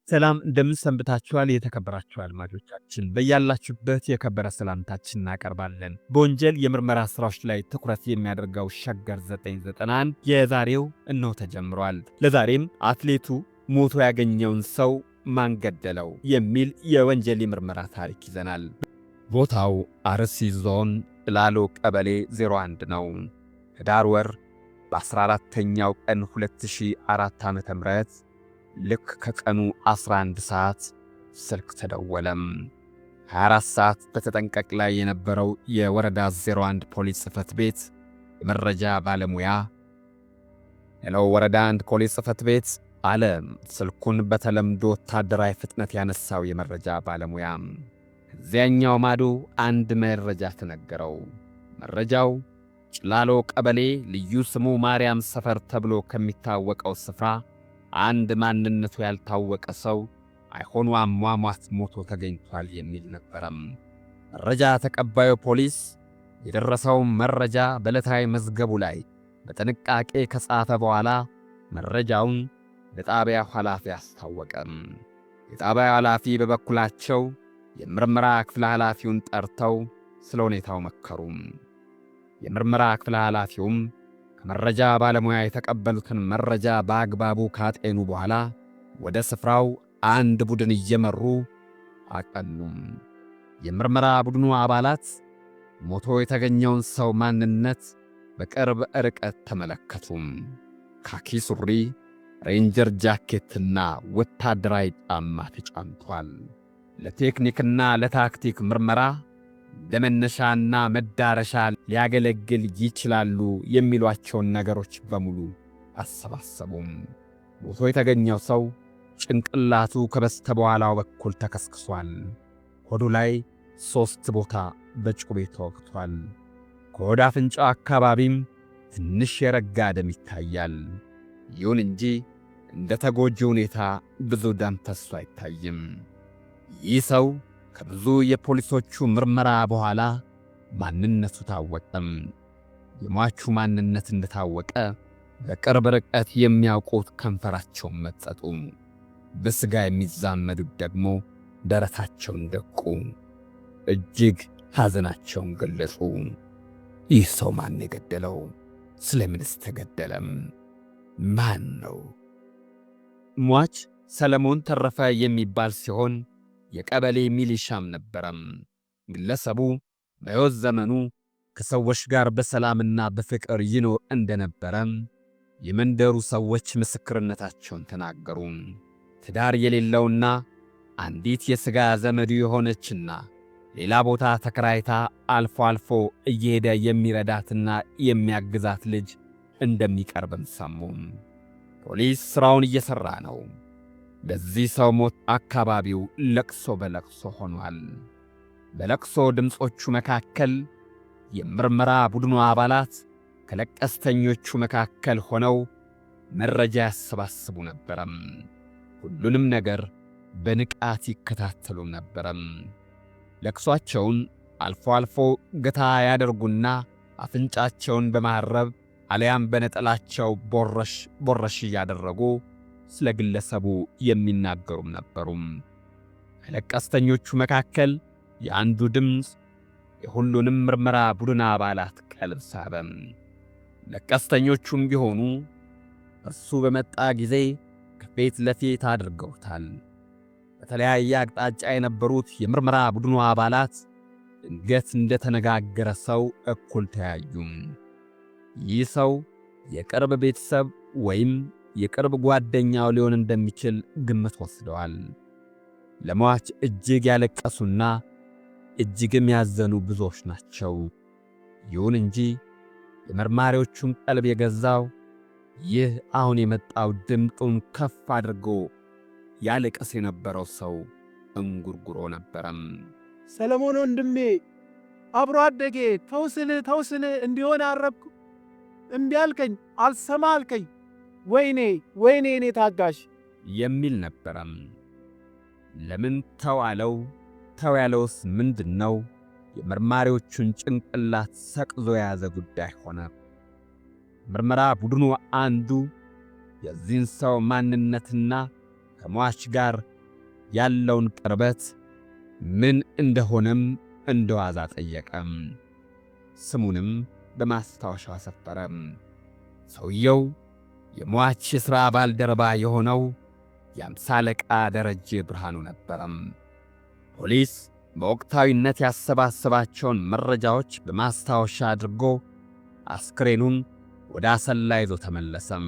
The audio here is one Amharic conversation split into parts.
ሰላም እንደምን ሰንብታችኋል? የተከበራችሁ አድማጮቻችን በያላችሁበት የከበረ ሰላምታችን እናቀርባለን። በወንጀል የምርመራ ስራዎች ላይ ትኩረት የሚያደርገው ሸገር 991 የዛሬው እነሆ ተጀምሯል። ለዛሬም አትሌቱ ሞቶ ያገኘውን ሰው ማን ገደለው የሚል የወንጀል የምርመራ ታሪክ ይዘናል። ቦታው አርሲ ዞን ላሎ ቀበሌ 01 ነው። ህዳር ወር በ14ኛው ቀን 2004 ዓ.ም ልክ ከቀኑ 11 ሰዓት ስልክ ተደወለም። 24 ሰዓት በተጠንቀቅ ላይ የነበረው የወረዳ 01 ፖሊስ ጽሕፈት ቤት የመረጃ ባለሙያ ሄሎ ወረዳ 1 ፖሊስ ጽሕፈት ቤት አለ። ስልኩን በተለምዶ ወታደራዊ ፍጥነት ያነሳው የመረጃ ባለሙያ ከዚያኛው ማዶ አንድ መረጃ ተነገረው። መረጃው ጭላሎ ቀበሌ ልዩ ስሙ ማርያም ሰፈር ተብሎ ከሚታወቀው ስፍራ አንድ ማንነቱ ያልታወቀ ሰው አይሆኑ አሟሟት ሞቶ ተገኝቷል የሚል ነበረም። መረጃ ተቀባዩ ፖሊስ የደረሰው መረጃ በዕለታዊ መዝገቡ ላይ በጥንቃቄ ከጻፈ በኋላ መረጃውን ለጣቢያው ኃላፊ አስታወቀም። የጣቢያው ኃላፊ በበኩላቸው የምርመራ ክፍል ኃላፊውን ጠርተው ስለ ሁኔታው መከሩ። የምርመራ ክፍል ኃላፊውም ከመረጃ ባለሙያ የተቀበሉትን መረጃ በአግባቡ ካጤኑ በኋላ ወደ ስፍራው አንድ ቡድን እየመሩ አቀኑ። የምርመራ ቡድኑ አባላት ሞቶ የተገኘውን ሰው ማንነት በቅርብ ርቀት ተመለከቱ። ካኪ ሱሪ፣ ሬንጀር ጃኬትና ወታደራዊ ጫማ ተጫምቷል። ለቴክኒክና ለታክቲክ ምርመራ ለመነሻና መዳረሻ ሊያገለግል ይችላሉ የሚሏቸውን ነገሮች በሙሉ አሰባሰቡም። ሞቶ የተገኘው ሰው ጭንቅላቱ ከበስተበኋላው በኩል ተከስክሷል። ሆዱ ላይ 3 ቦታ በጩቤ ተወግቷል። ከሆድ አፍንጫው አካባቢም ትንሽ የረጋ ደም ይታያል። ይሁን እንጂ እንደ ተጎጂ ሁኔታ ብዙ ደም ፈሶ አይታይም። ይህ ሰው ከብዙ የፖሊሶቹ ምርመራ በኋላ ማንነቱ ታወቀም። የሟቹ ማንነት እንደታወቀ በቅርብ ርቀት የሚያውቁት ከንፈራቸውን መጠጡ፣ በሥጋ የሚዛመዱት ደግሞ ደረታቸውን ደቁ፣ እጅግ ሐዘናቸውን ገለጹ። ይህ ሰው ማን የገደለው? ስለምንስ ተገደለም? ማን ነው? ሟች ሰለሞን ተረፈ የሚባል ሲሆን የቀበሌ ሚሊሻም ነበረም። ግለሰቡ በሕይወት ዘመኑ ከሰዎች ጋር በሰላምና በፍቅር ይኖር እንደነበረም የመንደሩ ሰዎች ምስክርነታቸውን ተናገሩ። ትዳር የሌለውና አንዲት የሥጋ ዘመዱ የሆነችና ሌላ ቦታ ተከራይታ አልፎ አልፎ እየሄደ የሚረዳትና የሚያግዛት ልጅ እንደሚቀርብም ሰሙ። ፖሊስ ሥራውን እየሠራ ነው። በዚህ ሰው ሞት አካባቢው ለቅሶ በለቅሶ ሆኗል። በለቅሶ ድምፆቹ መካከል የምርመራ ቡድኑ አባላት ከለቀስተኞቹ መካከል ሆነው መረጃ ያሰባስቡ ነበረም። ሁሉንም ነገር በንቃት ይከታተሉ ነበረም። ለቅሷቸውን አልፎ አልፎ ገታ ያደርጉና አፍንጫቸውን በማረብ አሊያም በነጠላቸው ቦረሽ እያደረጉ ስለ ግለሰቡ የሚናገሩም ነበሩም። ከለቀስተኞቹ መካከል የአንዱ ድምፅ የሁሉንም ምርመራ ቡድን አባላት ቀልብ ሳበም። ለቀስተኞቹም ቢሆኑ እርሱ በመጣ ጊዜ ከፊት ለፊት አድርገውታል። በተለያየ አቅጣጫ የነበሩት የምርመራ ቡድኑ አባላት ድንገት እንደተነጋገረ ሰው እኩል ተያዩ። ይህ ሰው የቅርብ ቤተሰብ ወይም የቅርብ ጓደኛው ሊሆን እንደሚችል ግምት ወስደዋል። ለሟች እጅግ ያለቀሱና እጅግም ያዘኑ ብዙዎች ናቸው። ይሁን እንጂ የመርማሪዎቹን ቀልብ የገዛው ይህ አሁን የመጣው ድምጡን ከፍ አድርጎ ያለቀስ የነበረው ሰው እንጉርጉሮ ነበረም። ሰለሞን ወንድሜ፣ አብሮ አደጌ፣ ተውስን እንዲሆን አረብኩ። እምቢ አልከኝ፣ አልሰማ አልከኝ። ወይኔ እኔ ታጋሽ የሚል ነበረም። ለምን ተው አለው? ተው ያለውስ ምንድነው? የመርማሪዎቹን ጭንቅላት ሰቅዞ የያዘ ጉዳይ ሆነ። ምርመራ ቡድኑ አንዱ የዚህን ሰው ማንነትና ከሟች ጋር ያለውን ቅርበት ምን እንደሆነም እንደዋዛ ጠየቀም። ስሙንም በማስታወሻው አሰፈረ። ሰውየው የሟች የሥራ ባልደረባ የሆነው የአምሳ አለቃ ደረጀ ብርሃኑ ነበረም። ፖሊስ በወቅታዊነት ያሰባሰባቸውን መረጃዎች በማስታወሻ አድርጎ አስክሬኑን ወደ አሰላ ይዞ ተመለሰም።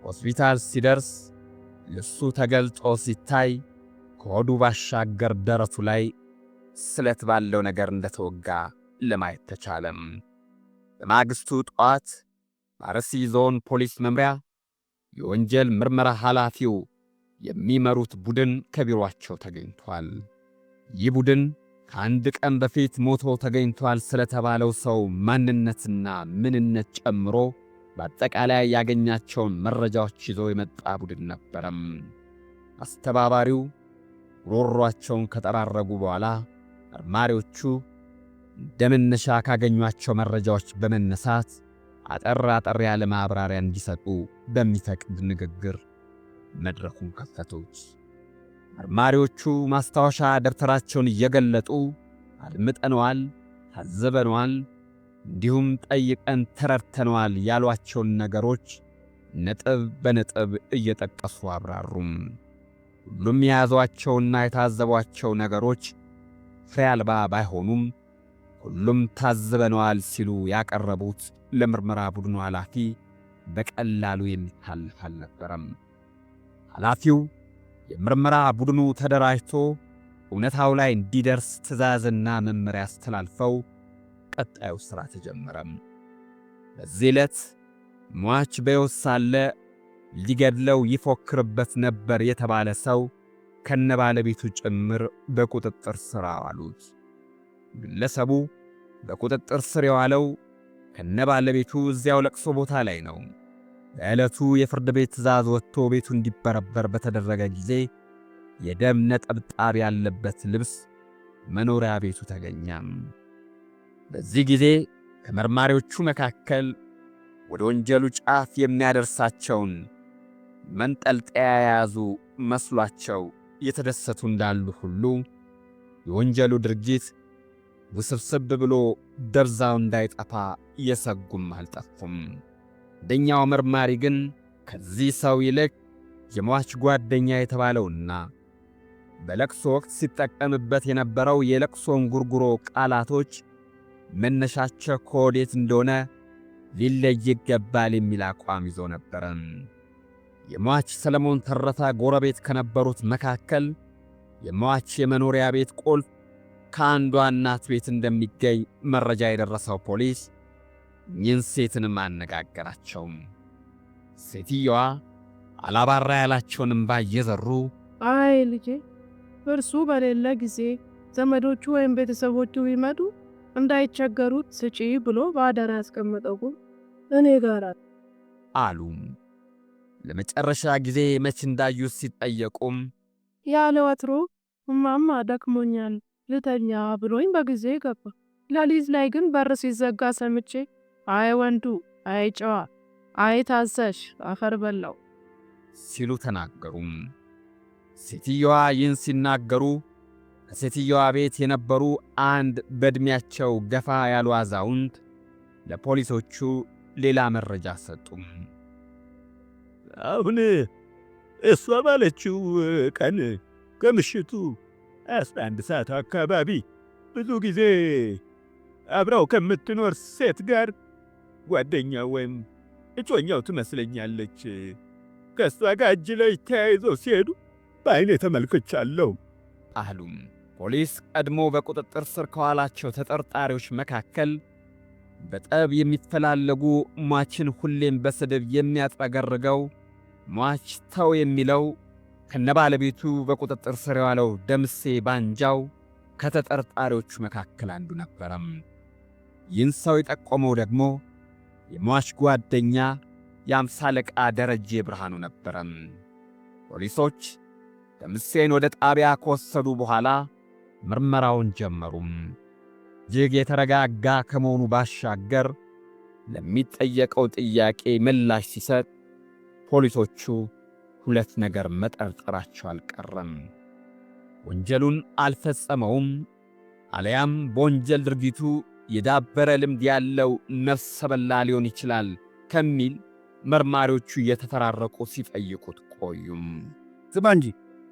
ሆስፒታል ሲደርስ ልብሱ ተገልጦ ሲታይ ከሆዱ ባሻገር ደረቱ ላይ ስለት ባለው ነገር እንደተወጋ ለማየት ተቻለም። በማግስቱ ጠዋት በአርሲ ዞን ፖሊስ መምሪያ የወንጀል ምርመራ ኃላፊው የሚመሩት ቡድን ከቢሮአቸው ተገኝቷል። ይህ ቡድን ከአንድ ቀን በፊት ሞቶ ተገኝቷል ስለተባለው ሰው ማንነትና ምንነት ጨምሮ በአጠቃላይ ያገኛቸውን መረጃዎች ይዞ የመጣ ቡድን ነበረም። አስተባባሪው ጉሮሯቸውን ከጠራረጉ በኋላ መርማሪዎቹ እንደመነሻ ካገኟቸው መረጃዎች በመነሳት አጠር ያለ ማብራሪያ እንዲሰጡ በሚፈቅድ ንግግር መድረኩን ከፈቱት። መርማሪዎቹ ማስታወሻ ደብተራቸውን እየገለጡ አድምጠነዋል፣ ታዘበነዋል፣ እንዲሁም ጠይቀን ተረድተነዋል ያሏቸውን ነገሮች ነጥብ በነጥብ እየጠቀሱ አብራሩም። ሁሉም የያዟቸውና የታዘቧቸው ነገሮች ፍሬ አልባ ባይሆኑም ሁሉም ታዝበነዋል ሲሉ ያቀረቡት ለምርመራ ቡድኑ ኃላፊ በቀላሉ የሚታለፍ አልነበረም። ኃላፊው የምርመራ ቡድኑ ተደራጅቶ እውነታው ላይ እንዲደርስ ትዕዛዝና መመሪያ አስተላልፈው ቀጣዩ ሥራ ተጀመረም። በዚህ ዕለት ሟች በሕይወት ሳለ ሊገድለው ይፎክርበት ነበር የተባለ ሰው ከነባለቤቱ ጭምር በቁጥጥር ሥር አዋሉት። ግለሰቡ በቁጥጥር ሥር የዋለው ከነባለቤቱ እዚያው ለቅሶ ቦታ ላይ ነው። በዕለቱ የፍርድ ቤት ትዕዛዝ ወጥቶ ቤቱ እንዲበረበር በተደረገ ጊዜ የደም ነጠብጣብ ያለበት ልብስ መኖሪያ ቤቱ ተገኘም። በዚህ ጊዜ ከመርማሪዎቹ መካከል ወደ ወንጀሉ ጫፍ የሚያደርሳቸውን መንጠልጠያ የያዙ መስሏቸው የተደሰቱ እንዳሉ ሁሉ የወንጀሉ ድርጊት ውስብስብ ብሎ ደብዛው እንዳይጠፋ እየሰጉም አልጠፉም። አንደኛው መርማሪ ግን ከዚህ ሰው ይልቅ የሟች ጓደኛ የተባለውና በለቅሶ ወቅት ሲጠቀምበት የነበረው የለቅሶን ጉርጉሮ ቃላቶች መነሻቸው ከወዴት እንደሆነ ሊለይ ይገባል የሚል አቋም ይዞ ነበረ። የሟች ሰለሞን ተረፈ ጎረቤት ከነበሩት መካከል የሟች የመኖሪያ ቤት ቁልፍ ከአንዷ እናት ቤት እንደሚገኝ መረጃ የደረሰው ፖሊስ ይህን ሴትንም አነጋገራቸው። ሴትየዋ አላባራ ያላቸውን እምባ እየዘሩ አይ ልጄ፣ እርሱ በሌለ ጊዜ ዘመዶቹ ወይም ቤተሰቦቹ ቢመጡ እንዳይቸገሩት ስጪ ብሎ በአደራ ያስቀመጠው እኔ ጋር አሉ። ለመጨረሻ ጊዜ መች እንዳዩት ሲጠየቁም ያለ ወትሮ እማማ ደክሞኛል ልተኛ ብሎኝ በጊዜ ገባ። ሌሊት ላይ ግን በር ሲዘጋ ሰምቼ አይ ወንዱ፣ አይ ጨዋ፣ አይ ታዘሽ አፈር በላው ሲሉ ተናገሩም። ሴትየዋ ይህን ሲናገሩ ከሴትየዋ ቤት የነበሩ አንድ በዕድሜያቸው ገፋ ያሉ አዛውንት ለፖሊሶቹ ሌላ መረጃ ሰጡም። አሁን እሷ ባለችው ቀን ከምሽቱ 11 ሰዓት አካባቢ ብዙ ጊዜ አብራው ከምትኖር ሴት ጋር ጓደኛው ወይም እጮኛው ትመስለኛለች ከእሷ ጋር እጅ ላይ ተያይዘው ሲሄዱ በዓይኔ ተመልክቻለሁ አሉም። ፖሊስ ቀድሞ በቁጥጥር ስር ከዋላቸው ተጠርጣሪዎች መካከል በጠብ የሚፈላለጉ ሟችን ሁሌም በስድብ የሚያጥረገርገው ሟች ተው የሚለው ከነባለቤቱ በቁጥጥር ስር የዋለው ደምሴ ባንጃው ከተጠርጣሪዎቹ መካከል አንዱ ነበረም። ይህን ሰው የጠቆመው ደግሞ የሟች ጓደኛ የአምሳ አለቃ ደረጀ ብርሃኑ ነበረም። ፖሊሶች ደምሴን ወደ ጣቢያ ከወሰዱ በኋላ ምርመራውን ጀመሩም። እጅግ የተረጋጋ ከመሆኑ ባሻገር ለሚጠየቀው ጥያቄ ምላሽ ሲሰጥ ፖሊሶቹ ሁለት ነገር መጠርጠራቸው አልቀረም። ወንጀሉን አልፈጸመውም አለያም በወንጀል ድርጊቱ የዳበረ ልምድ ያለው ነፍሰ በላ ሊሆን ይችላል ከሚል መርማሪዎቹ እየተፈራረቁ ሲጠይቁት ቆዩም። ስማ እንጂ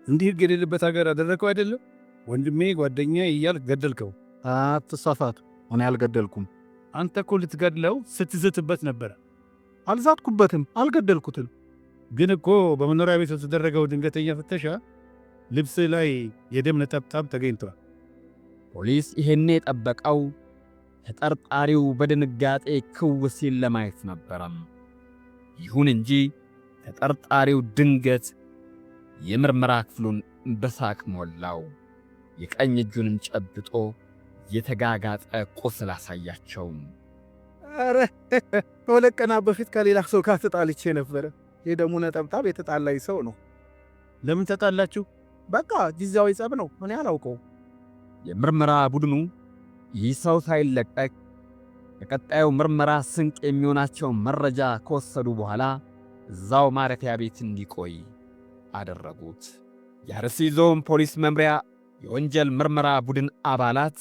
እንዲህ ሕግ የሌለበት ሀገር አደረከው አይደለም? ወንድሜ ጓደኛ እያልክ ገደልከው። አትሳሳቱ፣ እኔ አልገደልኩም። አንተ እኮ ልትገድለው ስትዝትበት ነበረ። አልዛትኩበትም፣ አልገደልኩትም። ግን እኮ በመኖሪያ ቤት የተደረገው ድንገተኛ ፍተሻ ልብስ ላይ የደም ነጠብጣብ ተገኝቷል። ፖሊስ ይሄኔ የጠበቀው ተጠርጣሪው በድንጋጤ ክው ሲል ለማየት ነበረም። ይሁን እንጂ ተጠርጣሪው ድንገት የምርመራ ክፍሉን በሳቅ ሞላው። የቀኝ እጁንም ጨብጦ የተጋጋጠ ቁስል አሳያቸው። አረ ከሁለት ቀናት በፊት ከሌላ ሰው ጋር ተጣልቼ ነበረ። የደሙ ነጠብጣብ የተጣላኝ ሰው ነው። ለምን ተጣላችሁ? በቃ ጊዜያዊ ጸብ ነው፣ እኔ አላውቀው። የምርመራ ቡድኑ ይህ ሰው ሳይለቀቅ ለቀጣዩ ምርመራ ስንቅ የሚሆናቸው መረጃ ከወሰዱ በኋላ እዛው ማረፊያ ቤት እንዲቆይ አደረጉት። የአርሲ ዞን ፖሊስ መምሪያ የወንጀል ምርመራ ቡድን አባላት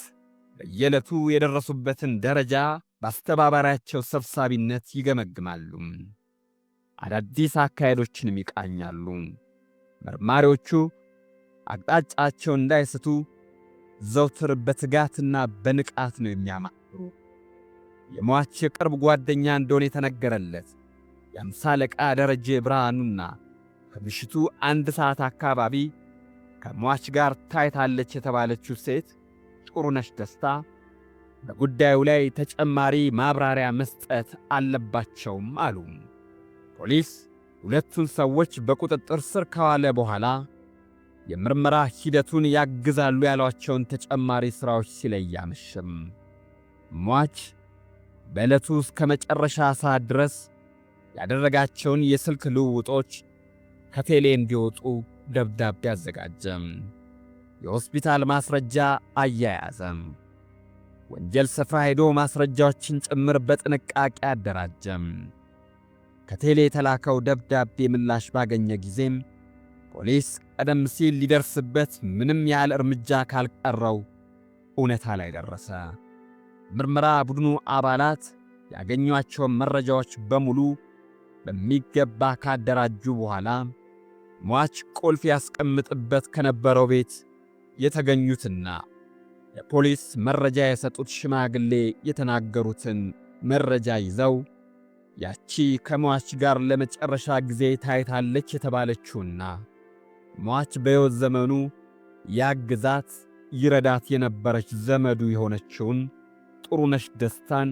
በየዕለቱ የደረሱበትን ደረጃ በአስተባባሪያቸው ሰብሳቢነት ይገመግማሉ። አዳዲስ አካሄዶችንም ይቃኛሉ። መርማሪዎቹ አቅጣጫቸው እንዳይስቱ ዘውትር በትጋትና በንቃት ነው የሚያማክሩ። የሟች የቅርብ ጓደኛ እንደሆነ የተነገረለት የአምሳ አለቃ ደረጀ ብርሃኑና ከምሽቱ 1 ሰዓት አካባቢ ከሟች ጋር ታይታለች የተባለችው ሴት ጥሩነሽ ደስታ በጉዳዩ ላይ ተጨማሪ ማብራሪያ መስጠት አለባቸውም አሉ። ፖሊስ ሁለቱን ሰዎች በቁጥጥር ስር ከዋለ በኋላ የምርመራ ሂደቱን ያግዛሉ ያሏቸውን ተጨማሪ ሥራዎች ሲለይ አመሸም። ሟች በዕለቱ እስከ መጨረሻ ሰዓት ድረስ ያደረጋቸውን የስልክ ልውውጦች ከቴሌ እንዲወጡ ደብዳቤ አዘጋጀም። የሆስፒታል ማስረጃ አያያዘም። ወንጀል ስፍራ ሄዶ ማስረጃዎችን ጭምር በጥንቃቄ አደራጀም። ከቴሌ የተላከው ደብዳቤ ምላሽ ባገኘ ጊዜም ፖሊስ ቀደም ሲል ሊደርስበት ምንም ያህል እርምጃ ካልቀረው እውነታ ላይ ደረሰ። ምርመራ ቡድኑ አባላት ያገኟቸውን መረጃዎች በሙሉ በሚገባ ካደራጁ በኋላ ሟች ቁልፍ ያስቀምጥበት ከነበረው ቤት የተገኙትና የፖሊስ መረጃ የሰጡት ሽማግሌ የተናገሩትን መረጃ ይዘው ያቺ ከሟች ጋር ለመጨረሻ ጊዜ ታይታለች የተባለችውና ሟች በሕይወት ዘመኑ ያግዛት ይረዳት የነበረች ዘመዱ የሆነችውን ጥሩነሽ ደስታን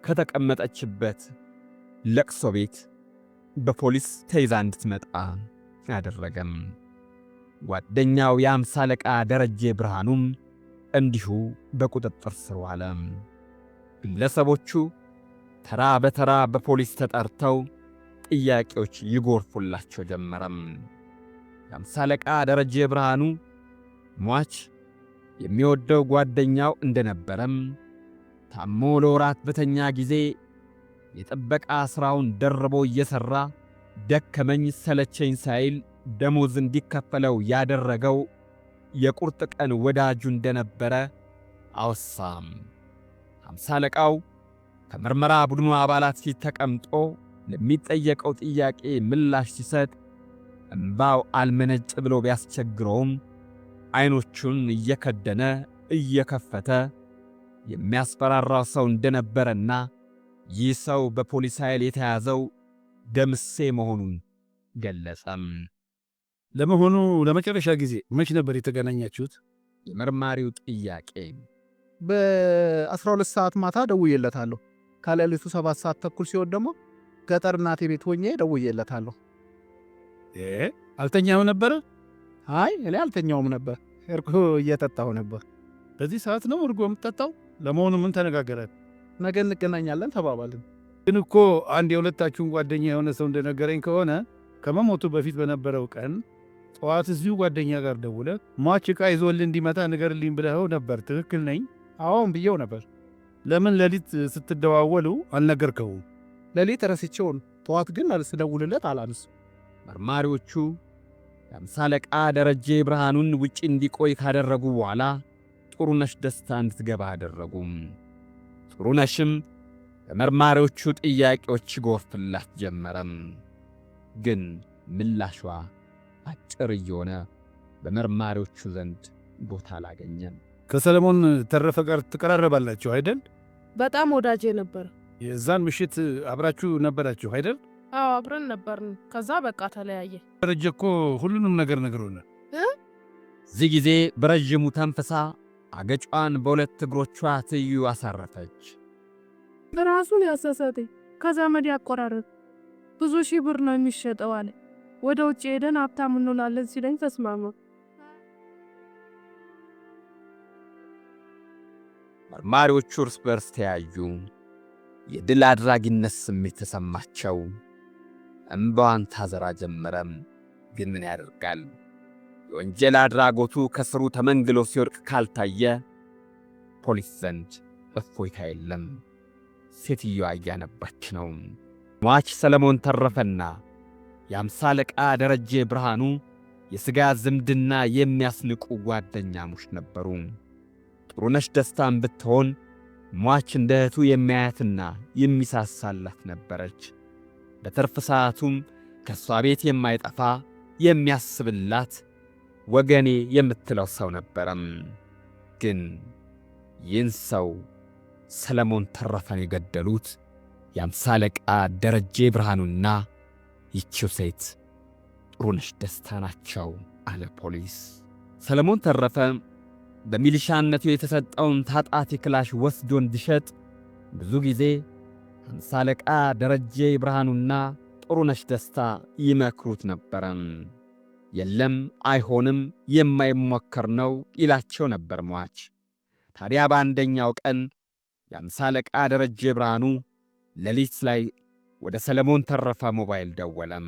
ከተቀመጠችበት ለቅሶ ቤት በፖሊስ ተይዛ እንድትመጣ አደረገም። ጓደኛው የአምሳ አለቃ ደረጀ ብርሃኑም እንዲሁ በቁጥጥር ስር ዋለ። ግለሰቦቹ ተራ በተራ በፖሊስ ተጠርተው ጥያቄዎች ይጎርፉላቸው ጀመረም። የአምሳ አለቃ ደረጀ ብርሃኑ ሟች የሚወደው ጓደኛው እንደነበረም ታሞ ለወራት በተኛ ጊዜ የጥበቃ ሥራውን ደርቦ እየሠራ ደከመኝ ሰለቸኝ ሳይል ደሞዝ እንዲከፈለው ያደረገው የቁርጥ ቀን ወዳጁ እንደነበረ አወሳም። አምሳ አለቃው ከምርመራ ቡድኑ አባላት ፊት ተቀምጦ ለሚጠየቀው ጥያቄ ምላሽ ሲሰጥ እምባው አልመነጭ ብሎ ቢያስቸግረውም ዐይኖቹን እየከደነ እየከፈተ የሚያስፈራራው ሰው እንደነበረና ይህ ሰው በፖሊስ ኃይል የተያዘው ደምሴ መሆኑን ገለጸም። ለመሆኑ ለመጨረሻ ጊዜ መች ነበር የተገናኛችሁት? የመርማሪው ጥያቄ በ12 ሰዓት ማታ ደውዬለታለሁ። ከሌሊቱ 7 ሰዓት ተኩል ሲሆን ደግሞ ገጠር እናቴ ቤት ሆኜ ደውዬለታለሁ። አልተኛም ነበረ? አይ እኔ አልተኛውም ነበር፣ እርጎ እየጠጣሁ ነበር። በዚህ ሰዓት ነው እርጎ የምትጠጣው? ለመሆኑ ምን ተነጋገራል? ነገ እንገናኛለን ተባባልን። ግን እኮ አንድ የሁለታችሁን ጓደኛ የሆነ ሰው እንደነገረኝ ከሆነ ከመሞቱ በፊት በነበረው ቀን ጠዋት እዚሁ ጓደኛ ጋር ደውለ ሟች ዕቃ ይዞልህ እንዲመጣ ንገርልኝ ብለኸው ነበር። ትክክል ነኝ? አዎን ብየው ነበር። ለምን ሌሊት ስትደዋወሉ አልነገርከውም? ሌሊት ረስቼውን፣ ጠዋት ግን ስደውልለት አላነሱ። መርማሪዎቹ የአምሳ አለቃ ደረጀ ብርሃኑን ውጪ እንዲቆይ ካደረጉ በኋላ ጥሩነሽ ደስታ እንድትገባ አደረጉ። ጥሩነሽም በመርማሪዎቹ ጥያቄዎች ጎርፍላት ጀመረም። ግን ምላሿ አጭር እየሆነ በመርማሪዎቹ ዘንድ ቦታ አላገኘም። ከሰለሞን ተረፈ ጋር ትቀራረባላችሁ አይደል? በጣም ወዳጄ ነበር። የዛን ምሽት አብራችሁ ነበራችሁ አይደል? አዎ አብረን ነበርን። ከዛ በቃ ተለያየ። ደረጀ እኮ ሁሉንም ነገር ነግሮናል። እዚህ ጊዜ በረዥሙ ተንፍሳ አገጯን በሁለት እግሮቿ ትይዩ አሳረፈች። ራሱን ያሳሳተኝ ከዘመድ ያቆራረጥ ብዙ ሺህ ብር ነው የሚሸጠው አለ። ወደ ውጭ ሄደን ሀብታም እንሆናለን ሲለኝ ተስማማ። መርማሪዎቹ እርስ በርስ ተያዩ። የድል አድራጊነት ስሜት ተሰማቸው። እምባዋን ታዘራ ጀመረም። ግን ምን ያደርጋል? የወንጀል አድራጎቱ ከስሩ ተመንግሎ ሲወድቅ ካልታየ ፖሊስ ዘንድ እፎይታ የለም። ሴትዮዋ እያነባች ነው። ሟች ሰለሞን ተረፈና የአምሳ አለቃ ደረጀ ብርሃኑ የሥጋ ዝምድና የሚያስንቁ ጓደኛሞች ነበሩ። ጥሩነሽ ደስታን ብትሆን ሟች እንደ እህቱ የሚያያትና የሚሳሳላት ነበረች። በትርፍ ሰዓቱም ከእሷ ቤት የማይጠፋ የሚያስብላት ወገኔ የምትለው ሰው ነበረም። ግን ይህን ሰው ሰለሞን ተረፈን የገደሉት የአምሳ አለቃ ደረጀ ብርሃኑና ይቺው ሴት ጥሩነሽ ደስታ ናቸው አለ ፖሊስ። ሰለሞን ተረፈ በሚሊሻነቱ የተሰጠውን ታጣፊ ክላሽ ወስዶ እንዲሸጥ ብዙ ጊዜ አምሳ አለቃ ደረጀ ብርሃኑና ጥሩነሽ ደስታ ይመክሩት ነበረ። የለም አይሆንም፣ የማይሞከር ነው ይላቸው ነበር ሟች። ታዲያ በአንደኛው ቀን የአምሳ አለቃ ደረጀ ብርሃኑ ሌሊት ላይ ወደ ሰለሞን ተረፈ ሞባይል ደወለም።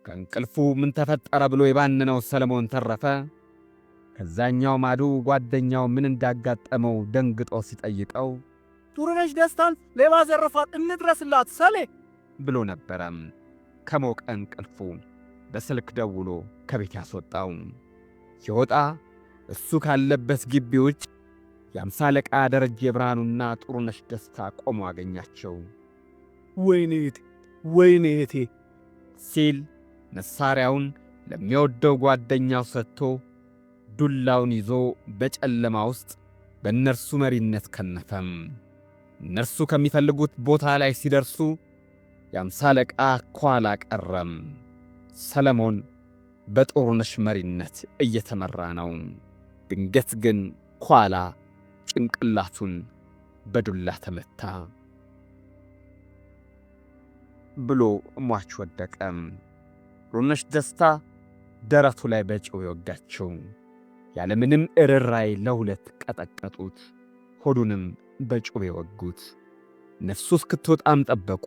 ከእንቅልፉ ምን ተፈጠረ ብሎ የባነነው ሰለሞን ተረፈ ከዛኛው ማዶ ጓደኛው ምን እንዳጋጠመው ደንግጦ ሲጠይቀው ጥሩነሽ ደስታን ሌባ ዘረፋት፣ እንድረስላት ሰሌ ብሎ ነበረ። ከሞቀ እንቅልፉ በስልክ ደውሎ ከቤት ያስወጣው። ሲወጣ እሱ ካለበት ግቢ ውጭ የአምሳ አለቃ ደረጀ ብርሃኑና ጥሩነሽ ደስታ ቆሞ አገኛቸው። ወይኔ እቴ ሲል መሳሪያውን ለሚወደው ጓደኛው ሰጥቶ ዱላውን ይዞ በጨለማ ውስጥ በእነርሱ መሪነት ከነፈም። እነርሱ ከሚፈልጉት ቦታ ላይ ሲደርሱ የአምሳ አለቃ ኋላ ቀረም። ሰለሞን በጥሩነሽ መሪነት እየተመራ ነው። ድንገት ግን ኋላ ጭንቅላቱን በዱላ ተመታ ብሎ ሟች ወደቀ። ጥሩነሽ ደስታ ደረቱ ላይ በጨው የወጋቸው። ያለምንም እርራይ ለሁለት ቀጠቀጡት። ሆዱንም በጩቤ ወጉት። ነፍሱ እስክትወጣም ጠበቁ።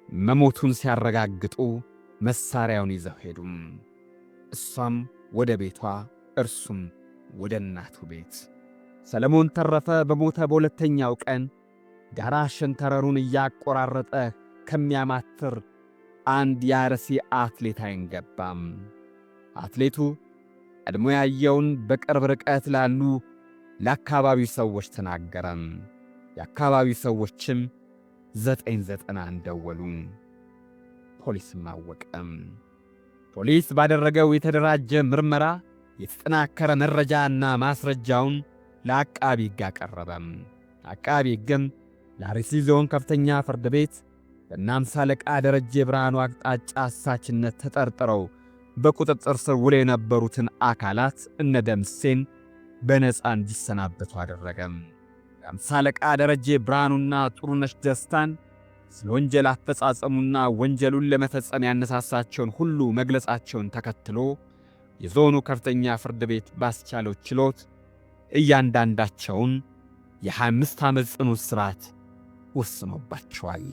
መሞቱን ሲያረጋግጡ መሳሪያውን ይዘው ሄዱም። እሷም ወደ ቤቷ፣ እርሱም ወደ እናቱ ቤት። ሰለሞን ተረፈ በሞተ በሁለተኛው ቀን ጋራ ሸንተረሩን እያቆራረጠ ከሚያማትር አንድ የአርሲ አትሌት አይን ገባም። አትሌቱ ቀድሞ ያየውን በቅርብ ርቀት ላሉ ለአካባቢው ሰዎች ተናገረም። የአካባቢው ሰዎችም 991 ደወሉ። ፖሊስም አወቀም። ፖሊስ ባደረገው የተደራጀ ምርመራ የተጠናከረ መረጃና ማስረጃውን ለአቃቢ ሕግ አቀረበም። አቃቢ ሕግም ለአርሲ ዞን ከፍተኛ ፍርድ ቤት በእነ አምሳ አለቃ ደረጀ ብርሃኑ አቅጣጫ አሳችነት ተጠርጥረው በቁጥጥር ስር ውለው የነበሩትን አካላት እነ ደምሴን በነፃ እንዲሰናበቱ አደረገም። የአምሳ አለቃ ደረጀ ብርሃኑና ጥሩነሽ ደስታን ስለ ወንጀል አፈጻጸሙና ወንጀሉን ለመፈጸም ያነሳሳቸውን ሁሉ መግለጻቸውን ተከትሎ የዞኑ ከፍተኛ ፍርድ ቤት ባስቻለው ችሎት እያንዳንዳቸውን የ25 ዓመት ጽኑ እስራት ወስኖባቸዋል።